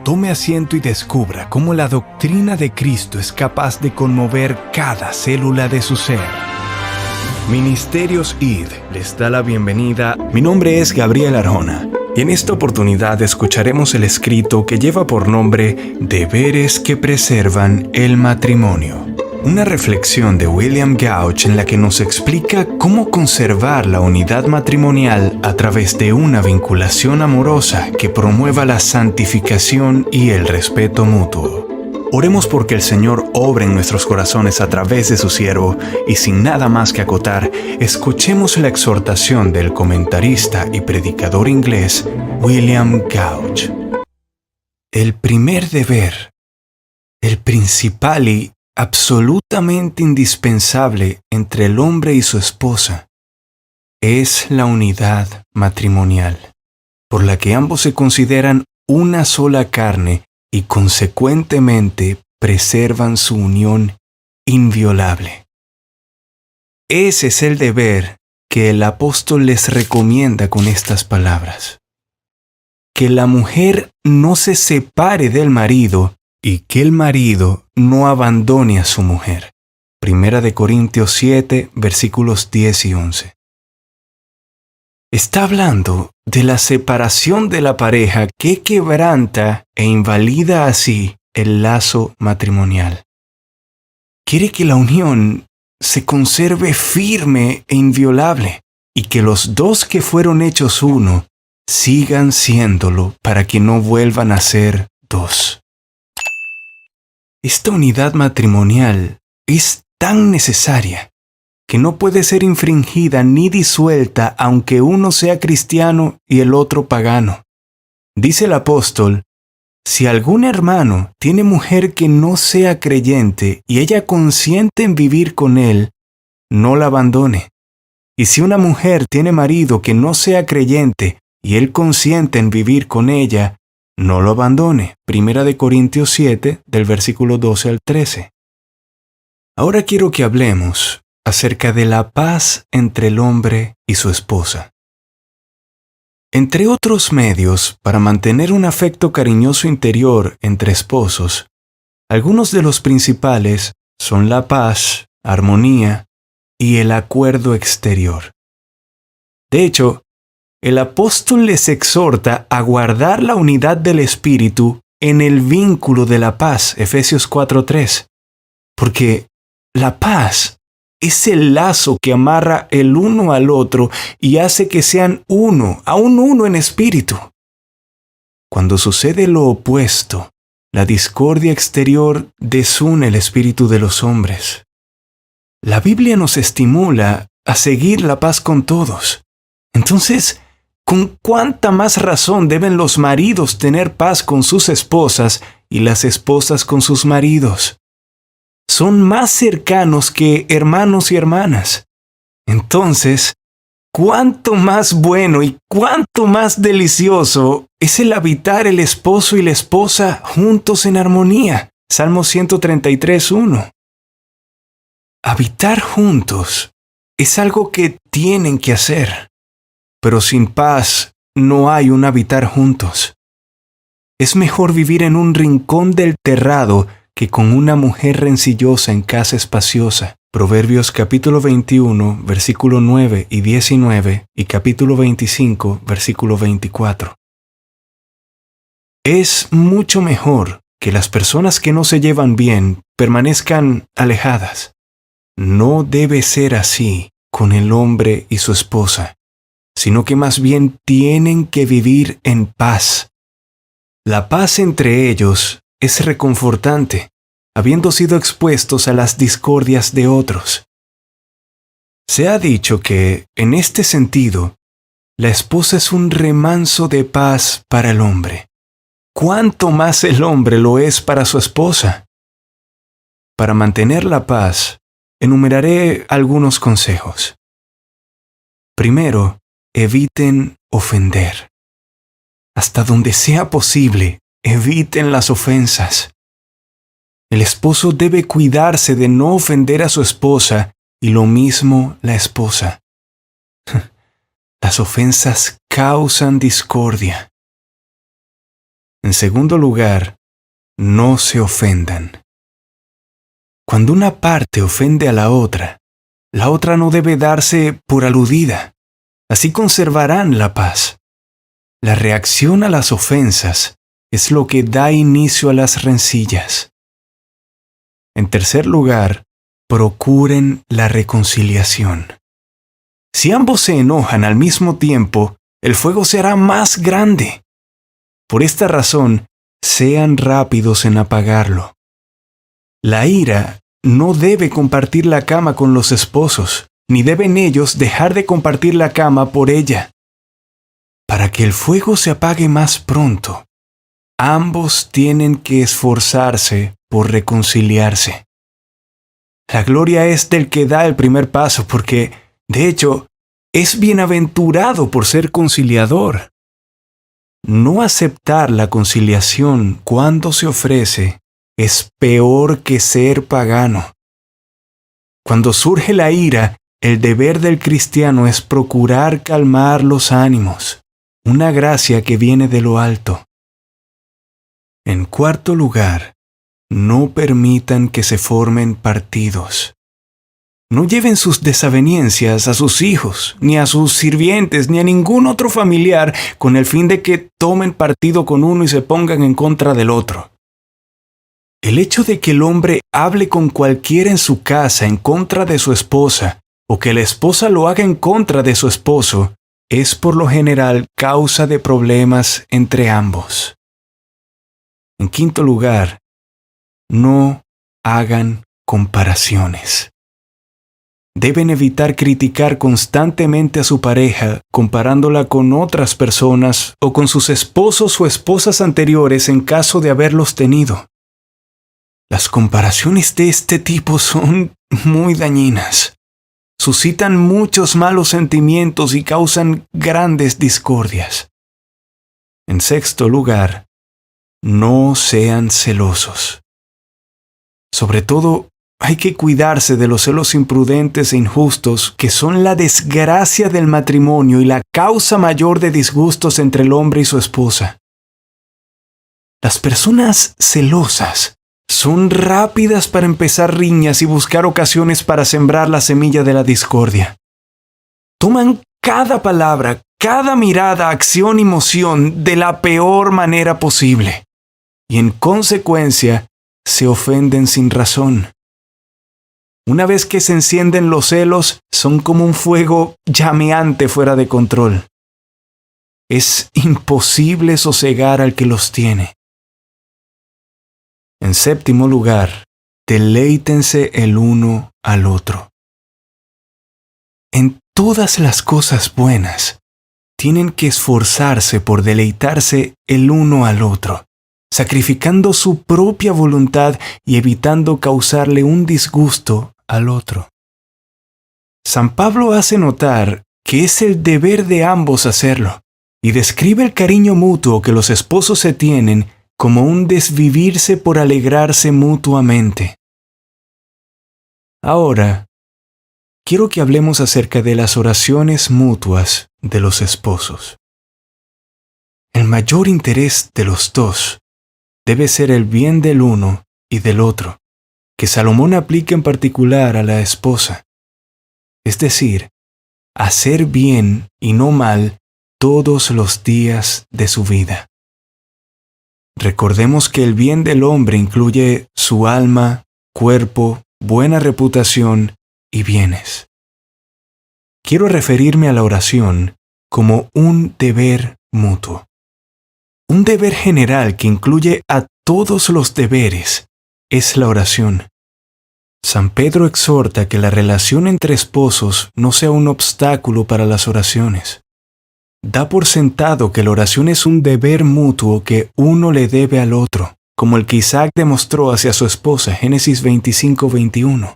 tome asiento y descubra cómo la doctrina de Cristo es capaz de conmover cada célula de su ser. Ministerios ID les da la bienvenida. Mi nombre es Gabriel Arjona y en esta oportunidad escucharemos el escrito que lleva por nombre Deberes que preservan el matrimonio. Una reflexión de William Gouch en la que nos explica cómo conservar la unidad matrimonial a través de una vinculación amorosa que promueva la santificación y el respeto mutuo. Oremos porque el Señor obre en nuestros corazones a través de su siervo y sin nada más que acotar, escuchemos la exhortación del comentarista y predicador inglés William Gouch. El primer deber, el principal y absolutamente indispensable entre el hombre y su esposa, es la unidad matrimonial, por la que ambos se consideran una sola carne y consecuentemente preservan su unión inviolable. Ese es el deber que el apóstol les recomienda con estas palabras: que la mujer no se separe del marido y que el marido no abandone a su mujer. 1 Corintios 7, versículos 10 y 11. Está hablando de la separación de la pareja que quebranta e invalida así el lazo matrimonial. Quiere que la unión se conserve firme e inviolable y que los dos que fueron hechos uno sigan siéndolo para que no vuelvan a ser dos. Esta unidad matrimonial es tan necesaria que no puede ser infringida ni disuelta aunque uno sea cristiano y el otro pagano. Dice el apóstol: si algún hermano tiene mujer que no sea creyente y ella consiente en vivir con él, no la abandone. Y si una mujer tiene marido que no sea creyente y él consiente en vivir con ella, no lo abandone. 1 Corintios 7, del versículo 12 al 13. Ahora quiero que hablemos acerca de la paz entre el hombre y su esposa. Entre otros medios para mantener un afecto cariñoso interior entre esposos, algunos de los principales son la paz, armonía y el acuerdo exterior. De hecho, el apóstol les exhorta a guardar la unidad del espíritu en el vínculo de la paz, Efesios 4:3, porque la paz es el lazo que amarra el uno al otro y hace que sean uno, aún uno en espíritu. Cuando sucede lo opuesto, la discordia exterior desune el espíritu de los hombres. La Biblia nos estimula a seguir la paz con todos. Entonces, ¿con cuánta más razón deben los maridos tener paz con sus esposas y las esposas con sus maridos? Son más cercanos que hermanos y hermanas. Entonces, ¿cuánto más bueno y cuánto más delicioso es el habitar el esposo y la esposa juntos en armonía? Salmo 133:1. Habitar juntos es algo que tienen que hacer, pero sin paz no hay un habitar juntos. Es mejor vivir en un rincón del terrado que con una mujer rencillosa en casa espaciosa. Proverbios capítulo 21, versículo 9 y 19 y capítulo 25, versículo 24. Es mucho mejor que las personas que no se llevan bien permanezcan alejadas. No debe ser así con el hombre y su esposa, sino que más bien tienen que vivir en paz. La paz entre ellos es reconfortante, habiendo sido expuestos a las discordias de otros. Se ha dicho que, en este sentido, la esposa es un remanso de paz para el hombre. ¿Cuánto más el hombre lo es para su esposa? Para mantener la paz, enumeraré algunos consejos. Primero, eviten ofender. Hasta donde sea posible, eviten las ofensas. El esposo debe cuidarse de no ofender a su esposa y lo mismo la esposa. Las ofensas causan discordia. En segundo lugar, no se ofendan. Cuando una parte ofende a la otra no debe darse por aludida. Así conservarán la paz. La reacción a las ofensas es lo que da inicio a las rencillas. En tercer lugar, procuren la reconciliación. Si ambos se enojan al mismo tiempo, el fuego se hará más grande. Por esta razón, sean rápidos en apagarlo. La ira no debe compartir la cama con los esposos, ni deben ellos dejar de compartir la cama por ella. Para que el fuego se apague más pronto, ambos tienen que esforzarse por reconciliarse. La gloria es del que da el primer paso, porque, de hecho, es bienaventurado por ser conciliador. No aceptar la conciliación cuando se ofrece es peor que ser pagano. Cuando surge la ira, el deber del cristiano es procurar calmar los ánimos, una gracia que viene de lo alto. En cuarto lugar, no permitan que se formen partidos. No lleven sus desavenencias a sus hijos, ni a sus sirvientes, ni a ningún otro familiar con el fin de que tomen partido con uno y se pongan en contra del otro. El hecho de que el hombre hable con cualquiera en su casa en contra de su esposa, o que la esposa lo haga en contra de su esposo, es por lo general causa de problemas entre ambos. En quinto lugar, no hagan comparaciones. Deben evitar criticar constantemente a su pareja, comparándola con otras personas o con sus esposos o esposas anteriores en caso de haberlos tenido. Las comparaciones de este tipo son muy dañinas. Suscitan muchos malos sentimientos y causan grandes discordias. En sexto lugar, no sean celosos. Sobre todo, hay que cuidarse de los celos imprudentes e injustos que son la desgracia del matrimonio y la causa mayor de disgustos entre el hombre y su esposa. Las personas celosas son rápidas para empezar riñas y buscar ocasiones para sembrar la semilla de la discordia. Toman cada palabra, cada mirada, acción y moción de la peor manera posible y en consecuencia se ofenden sin razón. Una vez que se encienden los celos, son como un fuego llameante fuera de control. Es imposible sosegar al que los tiene. En séptimo lugar, deleítense el uno al otro. En todas las cosas buenas, tienen que esforzarse por deleitarse el uno al otro, sacrificando su propia voluntad y evitando causarle un disgusto al otro. San Pablo hace notar que es el deber de ambos hacerlo, y describe el cariño mutuo que los esposos se tienen como un desvivirse por alegrarse mutuamente. Ahora, quiero que hablemos acerca de las oraciones mutuas de los esposos. El mayor interés de los dos debe ser el bien del uno y del otro, que Salomón aplica en particular a la esposa, es decir, hacer bien y no mal todos los días de su vida. Recordemos que el bien del hombre incluye su alma, cuerpo, buena reputación y bienes. Quiero referirme a la oración como un deber mutuo. Un deber general que incluye a todos los deberes es la oración. San Pedro exhorta que la relación entre esposos no sea un obstáculo para las oraciones. Da por sentado que la oración es un deber mutuo que uno le debe al otro, como el que Isaac demostró hacia su esposa, Génesis 25:21.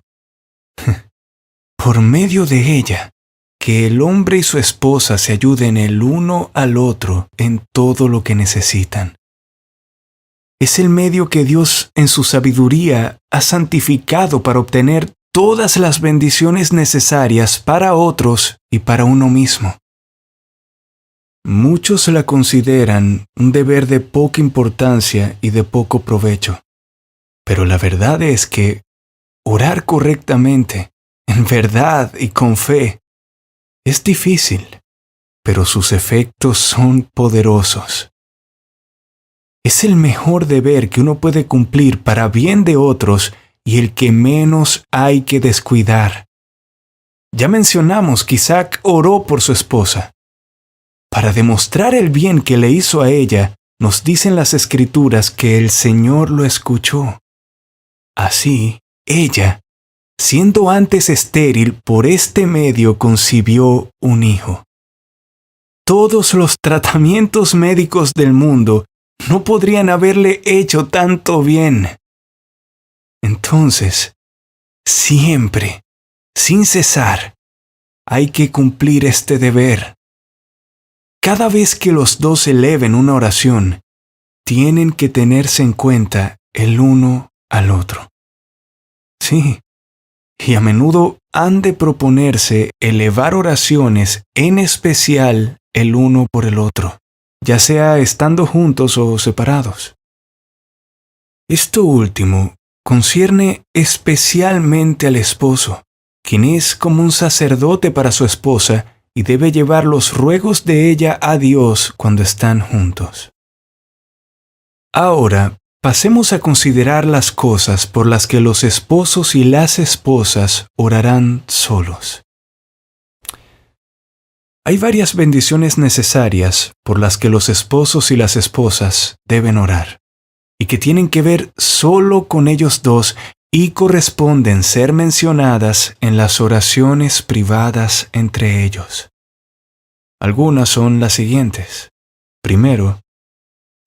Por medio de ella, que el hombre y su esposa se ayuden el uno al otro en todo lo que necesitan. Es el medio que Dios en su sabiduría ha santificado para obtener todas las bendiciones necesarias para otros y para uno mismo. Muchos la consideran un deber de poca importancia y de poco provecho. Pero la verdad es que orar correctamente, en verdad y con fe, es difícil, pero sus efectos son poderosos. Es el mejor deber que uno puede cumplir para bien de otros y el que menos hay que descuidar. Ya mencionamos que Isaac oró por su esposa. Para demostrar el bien que le hizo a ella, nos dicen las Escrituras que el Señor lo escuchó. Así, ella, siendo antes estéril, por este medio concibió un hijo. Todos los tratamientos médicos del mundo no podrían haberle hecho tanto bien. Entonces, siempre, sin cesar, hay que cumplir este deber. Cada vez que los dos eleven una oración, tienen que tenerse en cuenta el uno al otro. Sí, y a menudo han de proponerse elevar oraciones, en especial el uno por el otro, ya sea estando juntos o separados. Esto último concierne especialmente al esposo, quien es como un sacerdote para su esposa y debe llevar los ruegos de ella a Dios cuando están juntos. Ahora, pasemos a considerar las cosas por las que los esposos y las esposas orarán solos. Hay varias bendiciones necesarias por las que los esposos y las esposas deben orar, y que tienen que ver solo con ellos dos y corresponden ser mencionadas en las oraciones privadas entre ellos. Algunas son las siguientes. Primero,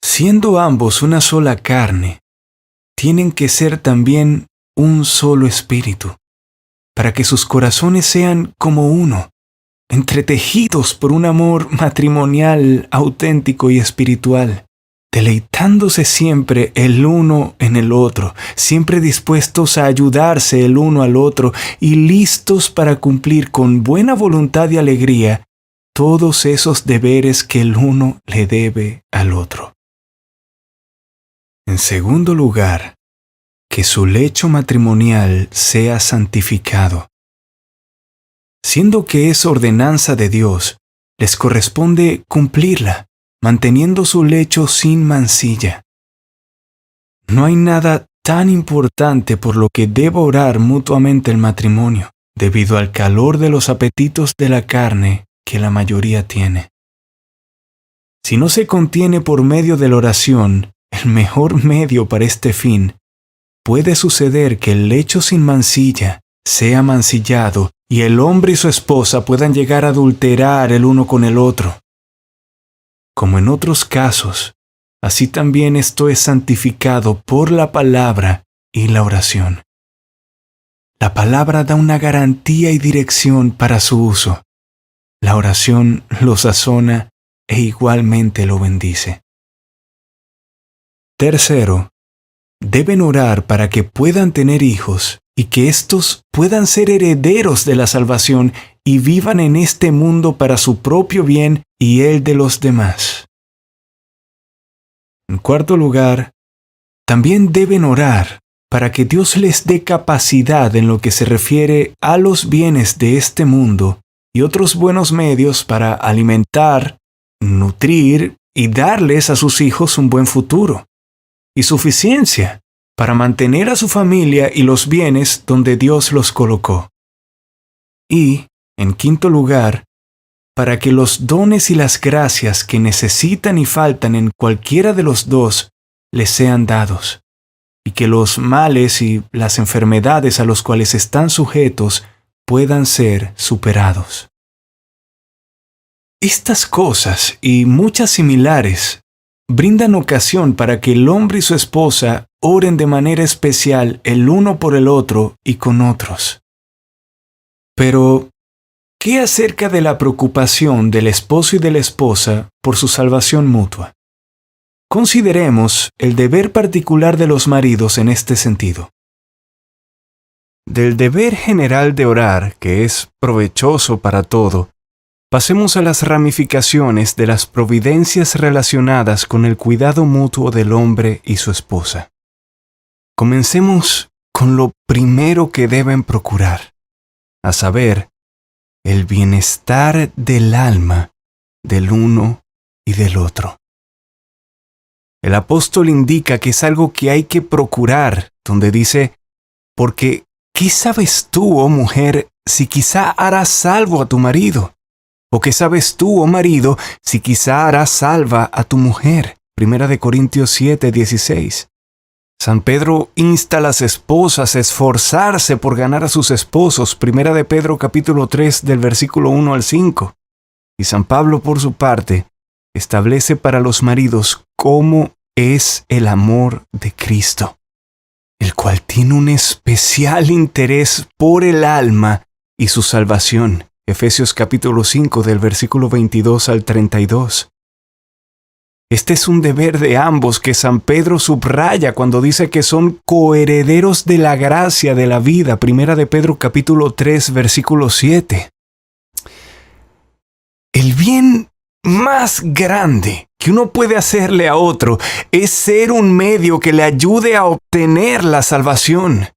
siendo ambos una sola carne, tienen que ser también un solo espíritu, para que sus corazones sean como uno, entretejidos por un amor matrimonial auténtico y espiritual, deleitándose siempre el uno en el otro, siempre dispuestos a ayudarse el uno al otro y listos para cumplir con buena voluntad y alegría todos esos deberes que el uno le debe al otro. En segundo lugar, que su lecho matrimonial sea santificado. Siendo que es ordenanza de Dios, les corresponde cumplirla, manteniendo su lecho sin mancilla. No hay nada tan importante por lo que deba orar mutuamente el matrimonio, debido al calor de los apetitos de la carne que la mayoría tiene. Si no se contiene por medio de la oración, el mejor medio para este fin, puede suceder que el lecho sin mancilla sea mancillado y el hombre y su esposa puedan llegar a adulterar el uno con el otro. Como en otros casos, así también esto es santificado por la palabra y la oración. La palabra da una garantía y dirección para su uso. La oración lo sazona e igualmente lo bendice. Tercero, deben orar para que puedan tener hijos y que éstos puedan ser herederos de la salvación y vivan en este mundo para su propio bien y el de los demás. En cuarto lugar, también deben orar para que Dios les dé capacidad en lo que se refiere a los bienes de este mundo y otros buenos medios para alimentar, nutrir y darles a sus hijos un buen futuro, y suficiencia para mantener a su familia y los bienes donde Dios los colocó. Y, en quinto lugar, para que los dones y las gracias que necesitan y faltan en cualquiera de los dos les sean dados, y que los males y las enfermedades a los cuales están sujetos puedan ser superados. Estas cosas y muchas similares brindan ocasión para que el hombre y su esposa oren de manera especial el uno por el otro y con otros. Pero, ¿qué acerca de la preocupación del esposo y de la esposa por su salvación mutua? Consideremos el deber particular de los maridos en este sentido. Del deber general de orar, que es provechoso para todo, Pasemos a las ramificaciones de las providencias relacionadas con el cuidado mutuo del hombre y su esposa. Comencemos con lo primero que deben procurar, a saber, el bienestar del alma del uno y del otro. El apóstol indica que es algo que hay que procurar, donde dice, porque ¿qué sabes tú, oh mujer, si quizá harás salvo a tu marido? ¿O qué sabes tú, oh marido, si quizá harás salva a tu mujer? 1 Corintios 7:16. San Pedro insta a las esposas a esforzarse por ganar a sus esposos, 1 Pedro capítulo 3 del versículo 1 al 5. Y San Pablo, por su parte, establece para los maridos cómo es el amor de Cristo, el cual tiene un especial interés por el alma y su salvación. Efesios capítulo 5 del versículo 22 al 32. Este es un deber de ambos que San Pedro subraya cuando dice que son coherederos de la gracia de la vida. 1 Pedro capítulo 3 versículo 7. El bien más grande que uno puede hacerle a otro es ser un medio que le ayude a obtener la salvación.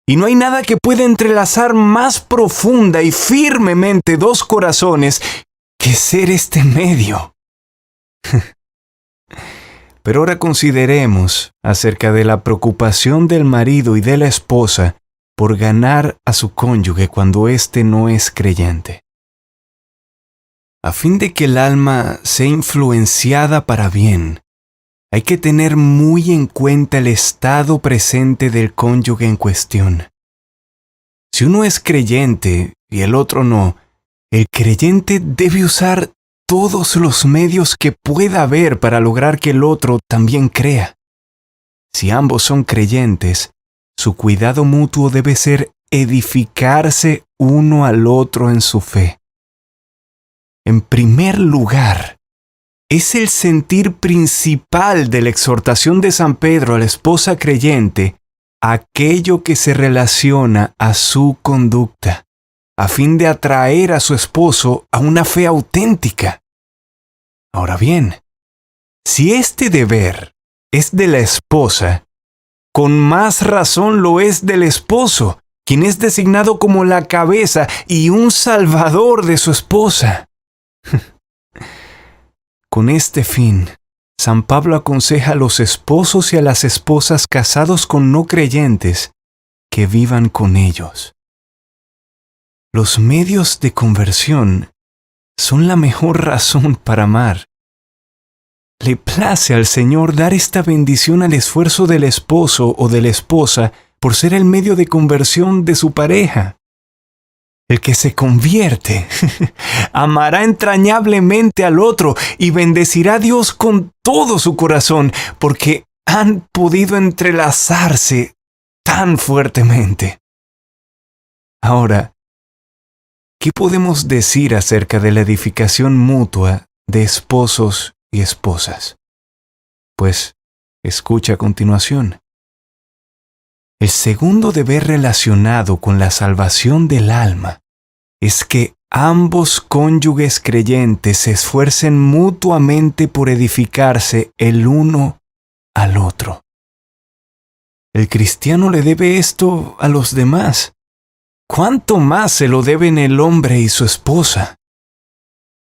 Y no hay nada que pueda entrelazar más profunda y firmemente dos corazones que ser este medio. Pero ahora consideremos acerca de la preocupación del marido y de la esposa por ganar a su cónyuge cuando éste no es creyente. A fin de que el alma sea influenciada para bien, hay que tener muy en cuenta el estado presente del cónyuge en cuestión. Si uno es creyente y el otro no, el creyente debe usar todos los medios que pueda haber para lograr que el otro también crea. Si ambos son creyentes, su cuidado mutuo debe ser edificarse uno al otro en su fe. En primer lugar, es el sentir principal de la exhortación de San Pedro a la esposa creyente aquello que se relaciona a su conducta, a fin de atraer a su esposo a una fe auténtica. Ahora bien, si este deber es de la esposa, con más razón lo es del esposo, quien es designado como la cabeza y un salvador de su esposa. Con este fin, San Pablo aconseja a los esposos y a las esposas casados con no creyentes que vivan con ellos. Los medios de conversión son la mejor razón para amar. Le place al Señor dar esta bendición al esfuerzo del esposo o de la esposa por ser el medio de conversión de su pareja. El que se convierte amará entrañablemente al otro y bendecirá a Dios con todo su corazón porque han podido entrelazarse tan fuertemente. Ahora, ¿qué podemos decir acerca de la edificación mutua de esposos y esposas? Pues, escucha a continuación. El segundo deber relacionado con la salvación del alma es que ambos cónyuges creyentes se esfuercen mutuamente por edificarse el uno al otro. El cristiano le debe esto a los demás. ¿Cuánto más se lo deben el hombre y su esposa?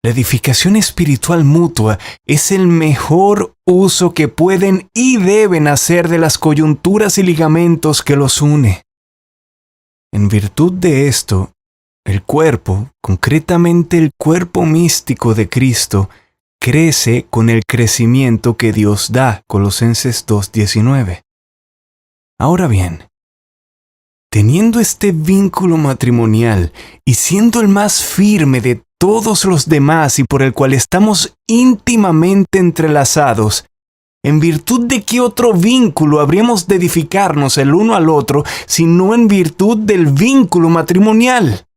La edificación espiritual mutua es el mejor uso que pueden y deben hacer de las coyunturas y ligamentos que los une. En virtud de esto, el cuerpo, concretamente el cuerpo místico de Cristo, crece con el crecimiento que Dios da, Colosenses 2:19. Ahora bien, teniendo este vínculo matrimonial y siendo el más firme de todos los demás y por el cual estamos íntimamente entrelazados, ¿en virtud de qué otro vínculo habríamos de edificarnos el uno al otro, sino en virtud del vínculo matrimonial?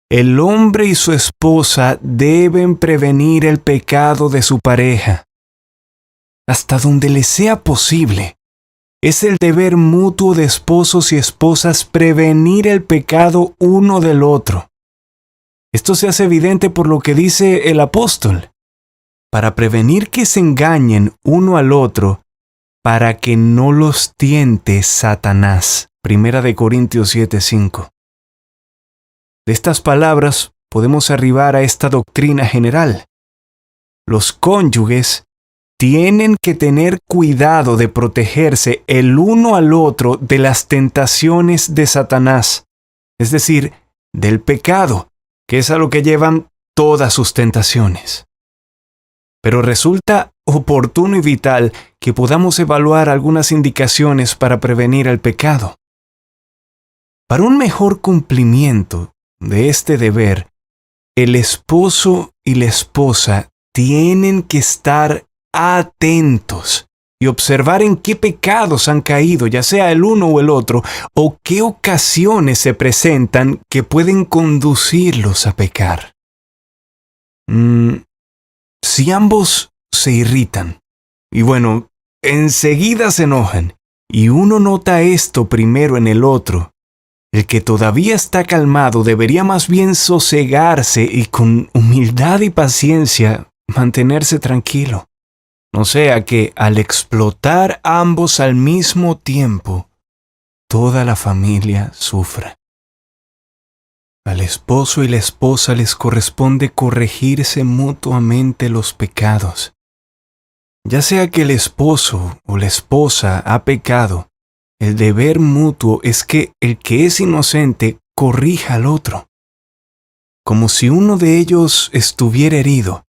El hombre y su esposa deben prevenir el pecado de su pareja. Hasta donde les sea posible, es el deber mutuo de esposos y esposas prevenir el pecado uno del otro. Esto se hace evidente por lo que dice el apóstol: para prevenir que se engañen uno al otro, para que no los tiente Satanás. 1 Corintios 7:5. De estas palabras podemos arribar a esta doctrina general. Los cónyuges tienen que tener cuidado de protegerse el uno al otro de las tentaciones de Satanás, es decir, del pecado, que es a lo que llevan todas sus tentaciones. Pero resulta oportuno y vital que podamos evaluar algunas indicaciones para prevenir el pecado. Para un mejor cumplimiento de este deber, el esposo y la esposa tienen que estar atentos y observar en qué pecados han caído, ya sea el uno o el otro, o qué ocasiones se presentan que pueden conducirlos a pecar. Si ambos se irritan, y bueno, enseguida se enojan, y uno nota esto primero en el otro, el que todavía está calmado debería más bien sosegarse y con humildad y paciencia mantenerse tranquilo. No sea que al explotar ambos al mismo tiempo, toda la familia sufra. Al esposo y la esposa les corresponde corregirse mutuamente los pecados. Ya sea que el esposo o la esposa ha pecado, el deber mutuo es que el que es inocente corrija al otro. Como si uno de ellos estuviera herido,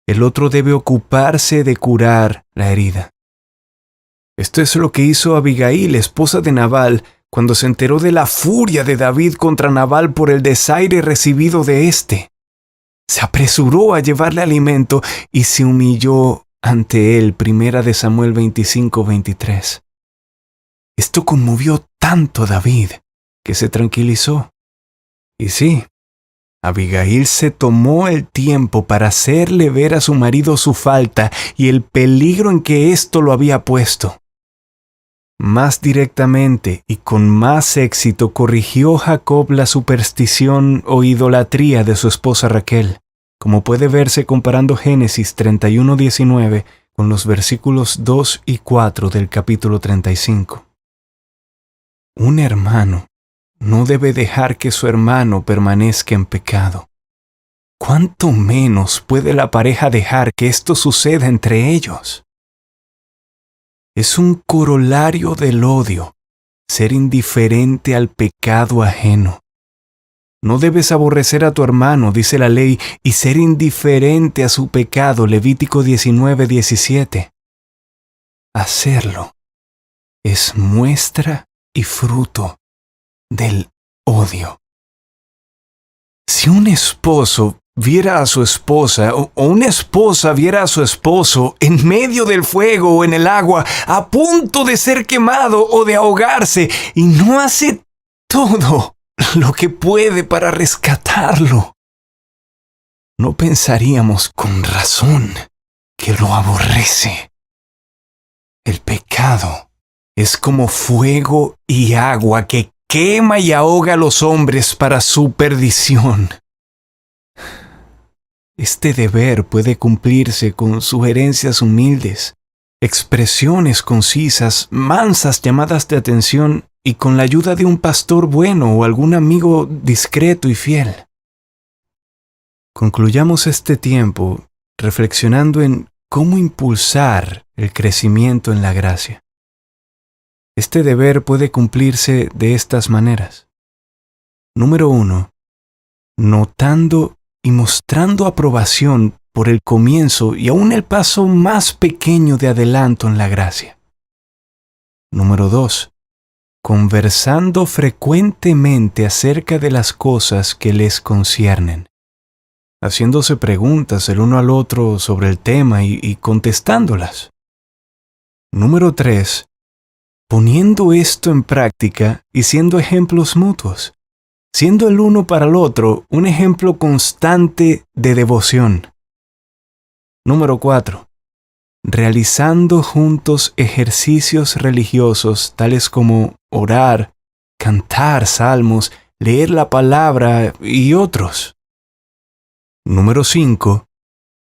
el otro debe ocuparse de curar la herida. Esto es lo que hizo Abigail, esposa de Nabal, cuando se enteró de la furia de David contra Nabal por el desaire recibido de éste. Se apresuró a llevarle alimento y se humilló ante él. 1 Samuel 25:23. Esto conmovió tanto a David que se tranquilizó. Y sí, Abigail se tomó el tiempo para hacerle ver a su marido su falta y el peligro en que esto lo había puesto. Más directamente y con más éxito corrigió Jacob la superstición o idolatría de su esposa Raquel, como puede verse comparando Génesis 31:19 con los versículos 2 y 4 del capítulo 35. Un hermano no debe dejar que su hermano permanezca en pecado. ¿Cuánto menos puede la pareja dejar que esto suceda entre ellos? Es un corolario del odio ser indiferente al pecado ajeno. No debes aborrecer a tu hermano, dice la ley, y ser indiferente a su pecado, Levítico 19:17. Hacerlo es muestra y fruto del odio. Si un esposo viera a su esposa o una esposa viera a su esposo en medio del fuego o en el agua, a punto de ser quemado o de ahogarse, y no hace todo lo que puede para rescatarlo, no pensaríamos con razón que lo aborrece. El pecado es como fuego y agua que quema y ahoga a los hombres para su perdición. Este deber puede cumplirse con sugerencias humildes, expresiones concisas, mansas llamadas de atención y con la ayuda de un pastor bueno o algún amigo discreto y fiel. Concluyamos este tiempo reflexionando en cómo impulsar el crecimiento en la gracia. Este deber puede cumplirse de estas maneras. Número 1. Notando y mostrando aprobación por el comienzo y aún el paso más pequeño de adelanto en la gracia. Número 2. Conversando frecuentemente acerca de las cosas que les conciernen, haciéndose preguntas el uno al otro sobre el tema y contestándolas. Número 3. Poniendo esto en práctica y siendo ejemplos mutuos, siendo el uno para el otro un ejemplo constante de devoción. Número 4. Realizando juntos ejercicios religiosos tales como orar, cantar salmos, leer la palabra y otros. Número 5.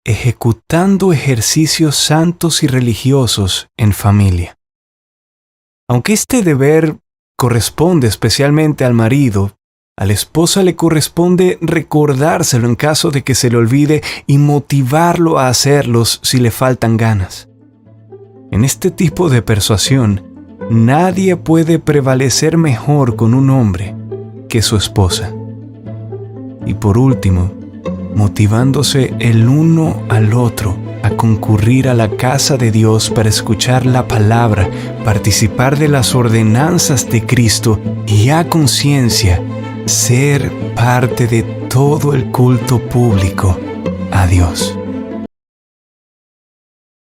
Ejecutando ejercicios santos y religiosos en familia. Aunque este deber corresponde especialmente al marido, a la esposa le corresponde recordárselo en caso de que se le olvide y motivarlo a hacerlos si le faltan ganas. En este tipo de persuasión, nadie puede prevalecer mejor con un hombre que su esposa. Y por último, motivándose el uno al otro a concurrir a la casa de Dios para escuchar la palabra, participar de las ordenanzas de Cristo y a conciencia ser parte de todo el culto público a Dios.